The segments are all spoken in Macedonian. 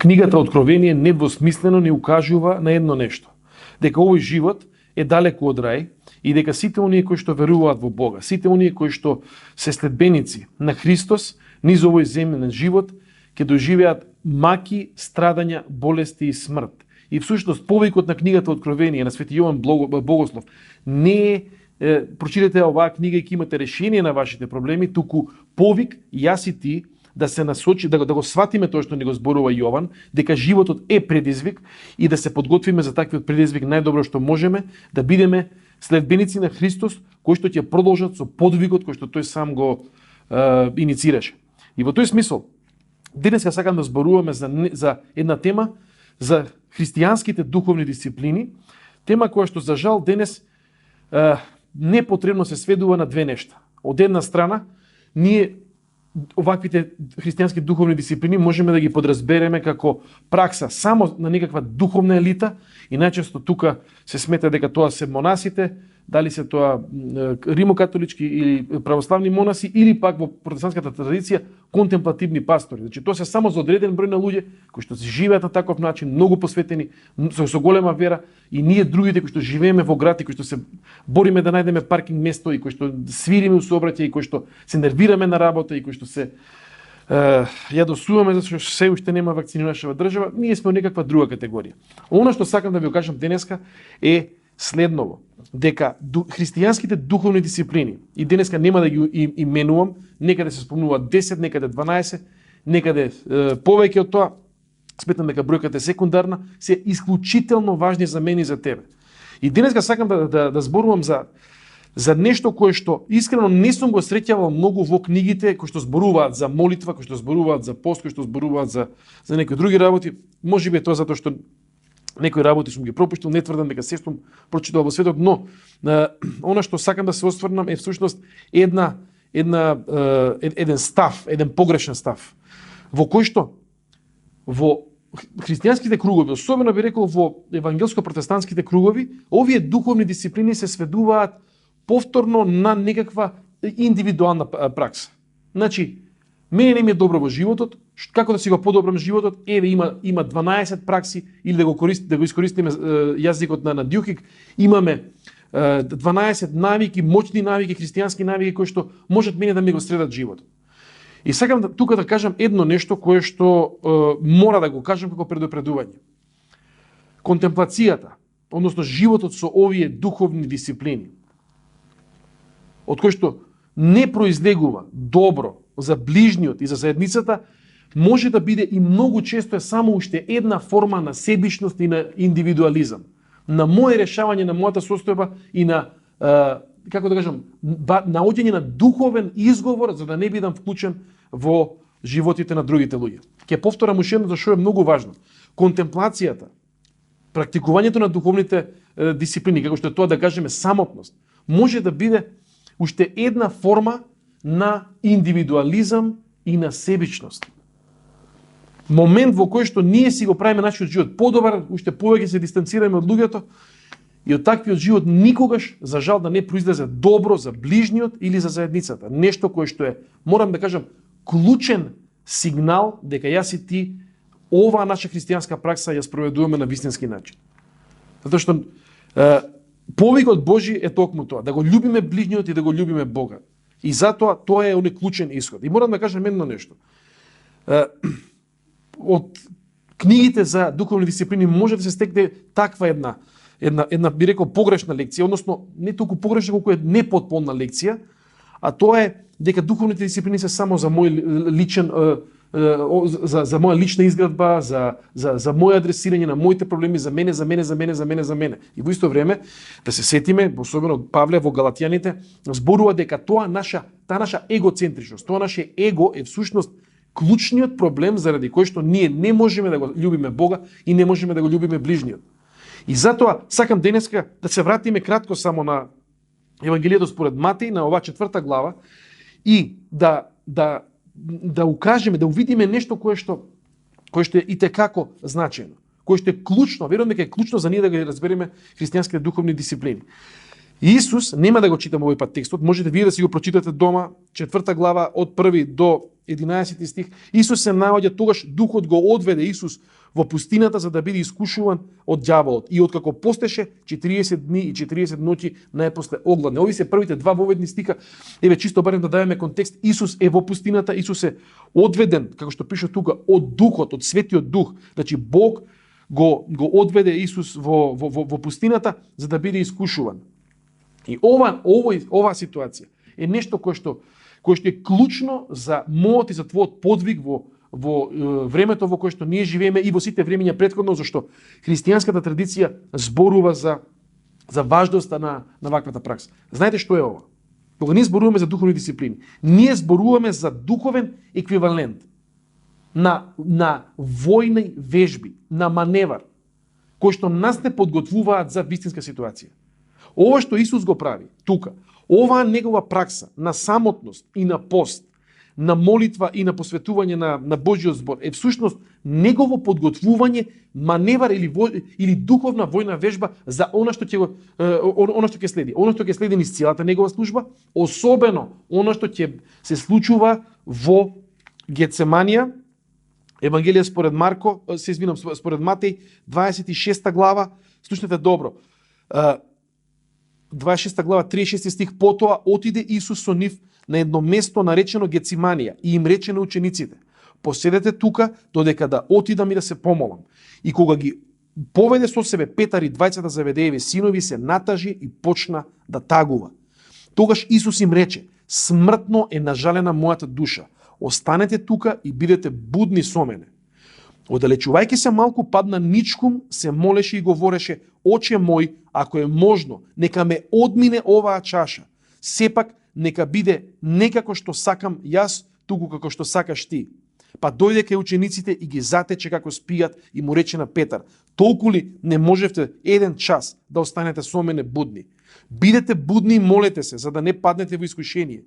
книгата Откровение недвосмислено ни укажува на едно нешто. Дека овој живот е далеко од рај и дека сите оние кои што веруваат во Бога, сите оние кои што се следбеници на Христос, низ овој земен живот, ќе доживеат маки, страдања, болести и смрт. И всушност повикот на книгата Откровение на Свети Јован Богослов не е прочитате оваа книга и ќе имате решение на вашите проблеми, туку повик јас и ти да се насочи, да го сватиме тоа што ни го зборува Јован, дека животот е предизвик и да се подготвиме за таквиот предизвик најдобро што можеме, да бидеме следбеници на Христос, кои што ќе продолжат со подвигот кој што тој сам го иницираше. И во тој смисол, денеска сакам да зборуваме за една тема, за христијанските духовни дисциплини, тема која што за жал денес непотребно се сведува на две нешта. Од една страна, ние оваквите христијански духовни дисциплини можеме да ги подразбереме како пракса само на некаква духовна елита и најчесто тука се смета дека тоа се монасите, дали се тоа римокатолички или православни монаси или пак во протестантската традиција контемплативни пастори. Значи тоа се само за одреден број на луѓе кои што живеат на таков начин, многу посветени, со голема вера, и ние другите кои што живееме во град и кои што се бориме да најдеме паркинг место и кои што свириме у сообраќај и кои што се нервираме на работа и кои што се јадосуваме зашто се уште нема вакцини во нашава држава, ние сме во некаква друга категорија. Она што сакам да ви кажам денеска е следново, дека христијанските духовни дисциплини, и денеска нема да ги именувам, некаде се спомнуваат 10, некаде 12, некаде повеќе од тоа, сметам дека бројката е секундарна, се исклучително важни за мене и за тебе. И денеска сакам да зборувам за нешто кое што искрено не сум го среќавал многу во книгите кои што зборуваат за молитва, кои што зборуваат за пост, кои што зборуваат за некои други работи. Можеби е тоа затоа што некои работи сум ги пропуштил, не тврдам дека се сум прочитал во светот, но она што сакам да се осврнам е всушност еден став, еден погрешен став, во кој што во христијанските кругови, особено би рекол во евангелско-протестантските кругови, овие духовни дисциплини се сведуваат повторно на некаква индивидуална пракса. Значи, мене не ми е добро во животот, како да си го подобрам животот, еве има 12 пракси, или да го искористиме јазикот на Дјухик, имаме 12 навики, моćни навики, христијански навики кои што можат мене да ми го средат животот. И сакам тука да кажам едно нешто кое што мора да го кажам како предупредување. Контемплацијата, односно животот со овие духовни дисциплини, од кој што не произлегува добро за ближниот и за заедницата, може да биде и многу често е само уште една форма на себичност и на индивидуализам, на моје решавање на мојата состојба и на, како да кажам, наоѓање на духовен изговор за да не бидам вклучен во животите на другите луѓе. Ќе повторам уште едно зашто е многу важно. Контемплацијата, практикувањето на духовните дисциплини, како што е тоа да кажеме самотност, може да биде уште една форма на индивидуализам и на себичност. Момент во кој што ние си го правиме нашиот живот подобар, уште повеќе се дистанцираме од луѓето и од таквиот живот никогаш, за жал, да не произлезе добро за ближниот или за заедницата. Нешто кое што е, морам да кажам, клучен сигнал дека јас и ти оваа наша христијанска пракса ја спроведуваме на вистински начин. Затоа што повикот Божи е токму тоа, да го љубиме ближниот и да го љубиме Бога. И затоа тоа е оној клучен исход. И морам да кажам едно нешто. Од книгите за духовни дисциплини може да се стекне таква една би рекол погрешна лекција, односно не толку погрешна колку е непотполна лекција, а тоа е дека духовните дисциплини се само за мој личен за моја лична изградба, за моје адресирање на моите проблеми, за мене. И во исто време да се сетиме, особено Павле во Галатјаните, зборува дека таа наша егоцентричност, тоа наше его е всушност клучниот проблем заради кој што ние не можеме да го љубиме Бога и не можеме да го љубиме ближниот. И затоа сакам денеска да се вратиме кратко само на Евангелието според Матеј, на оваа 4 глава, и да укажеме, да увидиме нешто кое што е итекако значајно, кое што е клучно, верувам дека е клучно за ние да ги разбереме христијанските духовни дисциплини. Исус, нема да го читам овој пат текстот, можете вие да си го прочитате дома, 4 глава од 1 до 11 стих. Исус се наоѓа тогаш духот го одведе Исус во пустината за да биде искушуван од ѓаволот и откако постеше 40 дни и 40 ноќи најпосле огладне. Ови се првите два воведни стиха. Еве чисто барем да даваме контекст. Исус е во пустината, Исус е одведен, како што пише тука, од духот, од светиот дух. Значи Бог го одведе Исус во пустината за да биде искушуван. И ова ситуација е нешто кое што е клучно за мојот и за твојот подвиг во времето во кое што ние живееме и во сите времења претходно, зашто христијанската традиција зборува за важноста на ваквата пракса. Знаете што е ова? Кога ние зборуваме за духовни дисциплини, ние зборуваме за духовен еквивалент на војни вежби, на маневар, кои што нас не подготвуваат за вистинска ситуација. Ова што Исус го прави тука, оваа негова пракса на самотност и на пост, на молитва и на посветување на Божјиот збор е всушност негово подготвување, маневар или духовна војна вежба за она што ќе следи. Она што ќе следи низ целата негова служба, особено она што ќе се случува во Гецеманија, Евангелие според Марко, според Матеј, 26 глава, слушнете добро. 26 глава, 36 стих, потоа отиде Исус со нив на едно место наречено Гециманија и им рече на учениците: поседете тука додека да отидам и да се помолам. И кога ги поведе со себе Петар и двајцата Заведееви синови, се натажи и почна да тагува. Тогаш Исус им рече: смртно е нажалена мојата душа. Останете тука и бидете будни со мене. Оддалечувајќи се малку, падна ничкум, се молеше и говореше: Оче мој, ако е можно, нека ме одмине оваа чаша. Сепак нека биде не како што сакам јас, туку како што сакаш ти. Па дојде кај учениците и ги затече како спијат и му рече на Петар: толку ли не можевте еден час да останете со мене будни? Бидете будни и молете се, за да не паднете во искушение.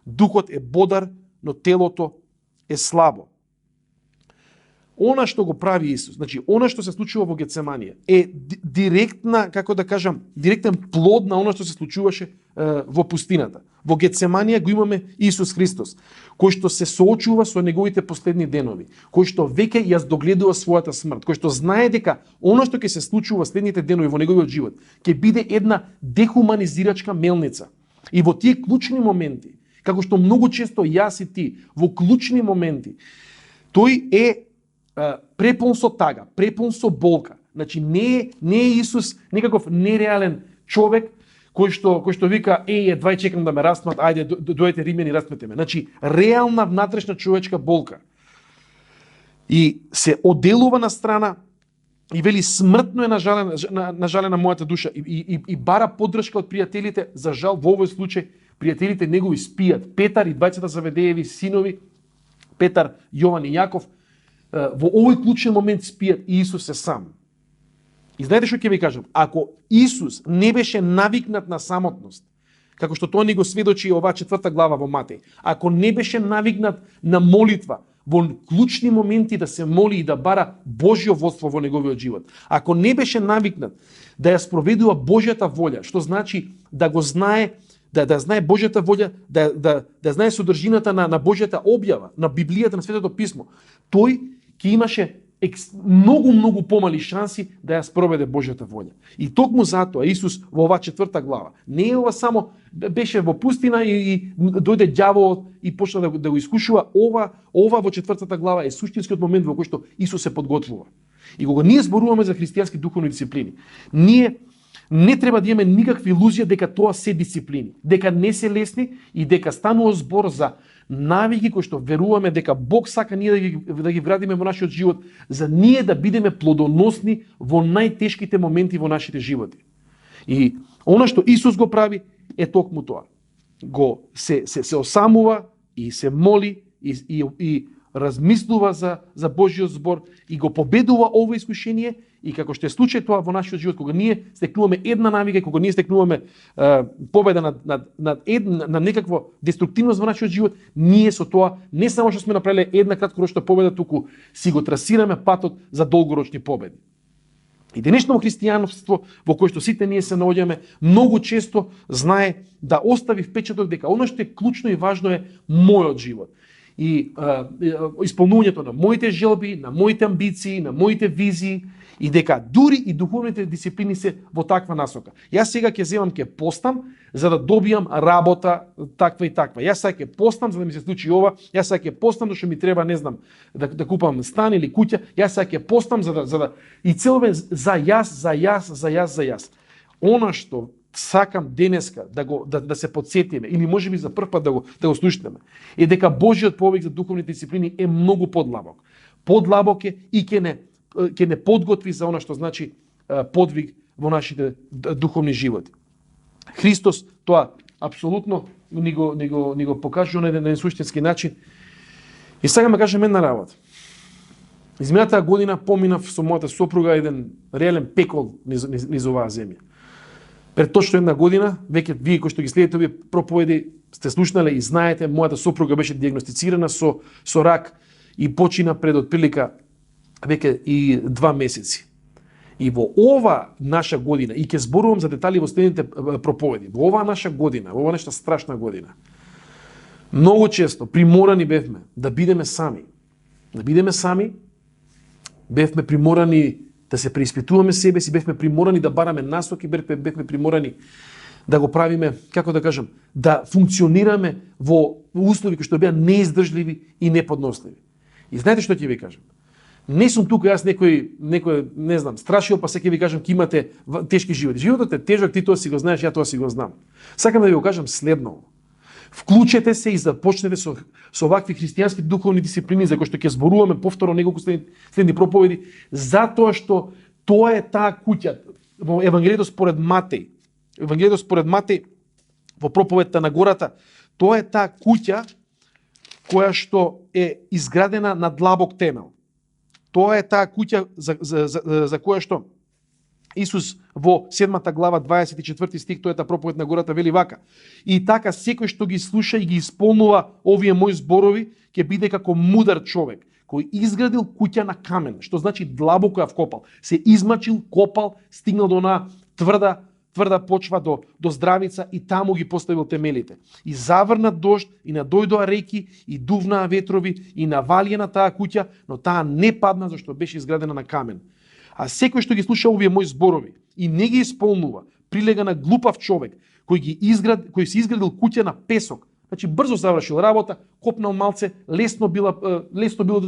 Духот е бодар, но телото е слабо. Она што го прави Исус, значи она што се случува во Гецеманија е директна, како да кажам, директен плод на она што се случуваше во пустината. Во Гецеманија го имаме Исус Христос, кој што се соочува со неговите последни денови, кој што веќе ја догледува својата смрт, кој што знае дека она што ќе се случува следните денови во неговиот живот ќе биде една дехуманизирачка мелница. И во тие клучни моменти, како што многу често јас и ти, во клучни моменти, тој е препон со тага, препон со болка. Значи не е Исус некаков нереален човек кој што вика: едвај чекам да ме распнат, ајде дојдете римјани, распнете ме. Значи реална внатрешна човечка болка. И се оделува на страна и вели: смртно е нажалена мојата душа и бара поддршка од пријателите. За жал во овој случај пријателите негови спијат. Петар и двајцата Заведееви синови, Петар, Јован и Јаков, во овој клучен момент спијат и Исус е сам. И знаете што ќе ви кажам? Ако Исус не беше навикнат на самотност, како што тоа ни го сведочи оваа 4 глава во Матеј, ако не беше навикнат на молитва, во клучни моменти да се моли и да бара Божјо водство во неговиот живот, ако не беше навикнат да ја спроведува Божјата волја, што значи да го знае, да знае Божјата волја, да знае содржината на Божјата објава, на Библијата, на Светото писмо, тој ќе имаше многу помали шанси да ја спроведе Божјата волја. И токму затоа Исус во оваа 4 глава не е ова само беше во пустина и дојде ѓаволот и почна да го искушува. Ова во 4 глава е суштинскиот момент во кој што Исус се подготвува. И кога ние зборуваме за христијански духовни дисциплини, ние не треба да имаме никаква илузија дека тоа се дисциплини, дека не се лесни и дека станува збор за навики кои што веруваме дека Бог сака ние да ги вградиме во нашиот живот, за ние да бидеме плодоносни во најтешките моменти во нашите животи. И она што Исус го прави е токму тоа. Се осамува и се моли и размислува за Божјиот збор и го победува ова искушение. И како што е случај тоа во нашиот живот, кога ние стекнуваме една навика, кога ние стекнуваме победа на некаква деструктивност во нашиот живот, ние со тоа не само што сме направиле една краткорочна победа, туку си го трасираме патот за долгорочни победи. И денешно христијанство, во кое што сите ние се наоѓаме, многу често знае да остави впечаток дека оно што е клучно и важно е мојот живот. И исполнувањето на моите желби, на моите амбиции, на моите визии, и дека дури и духовните дисциплини се во таква насока. Јас сега ќе земам, ќе постам за да добијам работа таква и таква. Јас сега ќе постам за да ми се случи ова, јас сега ќе постам зашто ми треба, не знам, да купам стан или куќа, јас сега ќе постам за да и цело за јас. Она што сакам денеска да се подсетиме или можеби за прв пат да го слушнеме е дека Божиот повик за духовните дисциплини е многу подлабок. Подлабок е и ќе не подготви за она што значи подвиг во нашите духовни животи. Христос тоа апсолутно ни го покажува на еден суштински начин. И сега ме кажем една работа. Изминатата година поминав со мојата сопруга еден реален пекол низ оваа земја. Пред точно една година, веќе вие кои што ги следите овие проповеди, сте слушнале и знаете, мојата сопруга беше диагностицирана со рак и почина пред отприлика веќе и 2 месеци. И во ова наша година, и ќе зборувам за детали во следните проповеди, во ова наша година, во ова нешта страшна година, многу често приморани бевме да бидеме сами. Бевме приморани да се преиспитуваме себе си, бевме приморани да бараме насоки, бевме приморани да го правиме, како да кажам, да функционираме во услови кои што беа неиздржливи и неподносливи. И знаете што ќе ви кажам? Не сум тука јас некој не знам, страшил, па сега ќе ви кажам ќе имате тешки животи. Животот е тежок, ти тоа си го знаеш, ја тоа си го знам. Сакам да ви го кажам следно. Вклучете се и започнете со вакви христијански духовни дисциплини за кои што ќе зборуваме повторно неколку следни проповеди, затоа што тоа е таа куќа во Евангелието според Матеј. Евангелието според Матеј во проповедта на гората, тоа е таа куќа која што е изградена на длабок темел. Тоа е таа куќа за која што Исус во 7 глава 24 стих, тоа е таа проповед на гората, вели вака: и така секој што ги слуша и ги исполнува овие мои зборови ќе биде како мудар човек кој изградил куќа на камен, што значи длабоко ја вкопал, се измачил, копал, стигнал до она тврда почва до здравица и таму ги поставил темелите. И заврна дожд, и надојдоа реки, и дувнаа ветрови, и навалија на таа куќа, но таа не падна зашто беше изградена на камен. А секој што ги слуша овие мои зборови и не ги исполнува, прилега на глупав човек кој се изградил куќа на песок. Значи брзо завршил работа, копнал малце, лесно било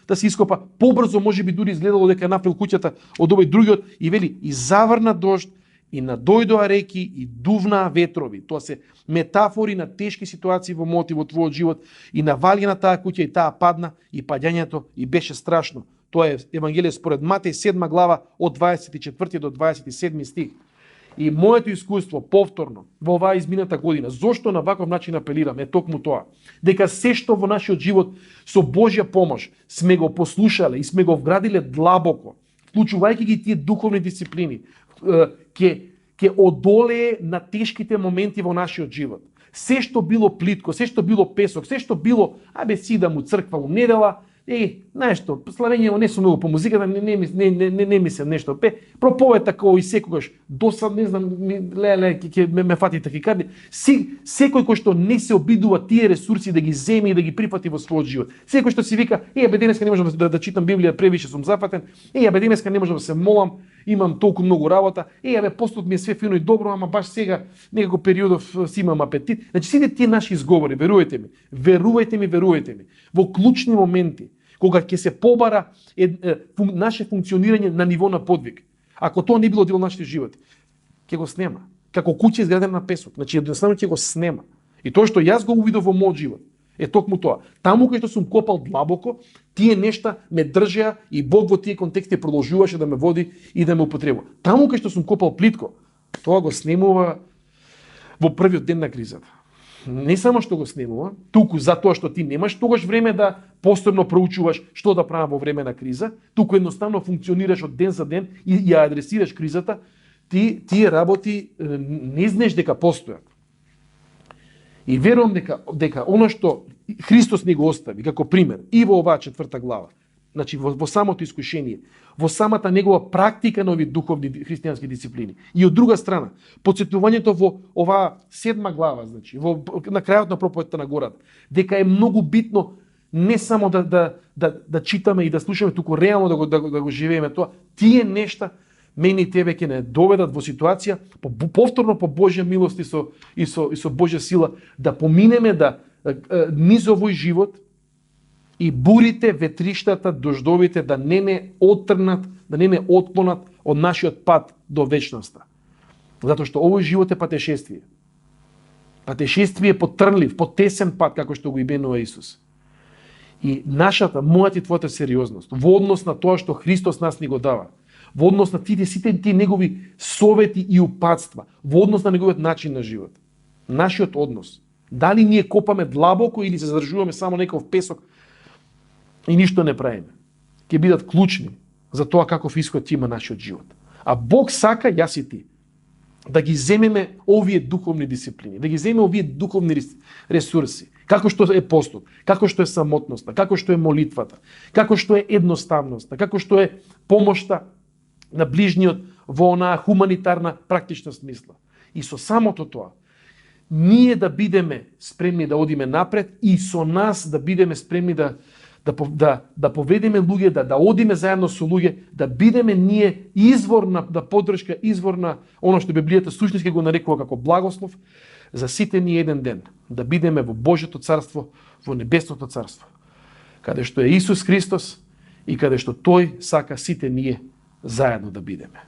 да се ископа, побрзо можеби дури изгледало дека направил куќата од овој другиот и вели и заврна дожд, и надојдоа реки, и дувнаа ветрови. Тоа се метафори на тешки ситуации во мојот и во твојот живот. И навали на таа куќа и таа падна, и паѓањето и беше страшно. Тоа е Евангелие според Матеј 7 глава од 24 до 27 стих. И моето искуство повторно во оваа измината година, зошто на ваков начин апелирам, е токму тоа, дека се што во нашиот живот со Божја помош сме го послушале и сме го вградиле длабоко, вклучувајќи ги тие духовни дисциплини, ќе одолее на тешките моменти во нашиот живот. Се што било плитко, се што било песок, се што било, сидам у црква у недела, знаеш што, славење не сум многу по музиката, не мислам нешто. Проповед како и секогаш, досад, не знам, ќе ме фати тахикардија. Секој кој што не се обидува тие ресурси да ги земи и да ги прифати во својот живот. Секој што си вика, денеска не можам да читам Библија, превише сум зафатен, денеска не можам да се молам, имам толку многу работа, постот ми е све фино и добро, ама баш сега некако периодов си имам апетит. Значи сите тие наши изговори, верувајте ми, во клучни моменти, кога ќе се побара наше функционирање на ниво на подвиг. Ако тоа не било дел нашите животи, ќе го снема. Како куќа изградена на песок, значи едноставно ќе го снема. И тоа што јас го увидов во мојот живот е токму тоа. Таму кај што сум копал длабоко, тие нешта ме држеа и Бог во тие контексти продолжуваше да ме води и да ме употребува. Таму кај што сум копал плитко, тоа го снемува во првиот ден на кризата. Не само што го снемува, туку затоа што ти немаш тогаш време да посебно проучуваш што да правам во време на криза, туку едноставно функционираш од ден за ден и ја адресираш кризата, тие работи не знаеш дека постојат. И верувам дека она што Христос ни го остави како пример и во оваа 4 глава, значи во самото искушение, во самата негова практика на овие духовни христијански дисциплини. И од друга страна, потсетувањето во оваа 7 глава, значи, на крајот на проповедта на гората, дека е многу битно не само да читаме и да слушаме, туку реално да го живееме тоа. Тие нешта мене и тебе ќе не доведат во ситуација повторно по Божја милост и со Божја сила да поминеме низ овој живот и бурите, ветриштата, дождовите да не отрнат, да не отклонат од нашиот пат до вечноста. Затоа што овој живот е патешествие. Патешествие по трнлив, по тесен пат, како што го именува Исус. И мојата и твојата сериозност, во однос на тоа што Христос нас ни го дава, во однос на сите тие негови совети и упатства, во однос на неговиот начин на живот. Нашиот однос. Дали ние копаме длабоко или се задржуваме само некој песок и ништо не правиме, ќе бидат клучни за тоа каков исход има нашиот живот. А Бог сака, јас и ти, да ги земеме овие духовни дисциплини, да ги земеме овие духовни ресурси, како што е постот, како што е самотноста, како што е молитвата, како што е едноставноста, како што е помошта на ближниот во онаа хуманитарна практична смисла. И со самото тоа, ние да бидеме спремни да одиме напред и со нас да бидеме спремни да поведеме луѓе, да одиме заедно со луѓе, да бидеме ние извор на поддршка, извор на оно што Библијата суштински го нарекува како благослов, за сите ние еден ден да бидеме во Божјото царство, во небесното царство, каде што е Исус Христос и каде што Тој сака сите ние заедно да бидеме.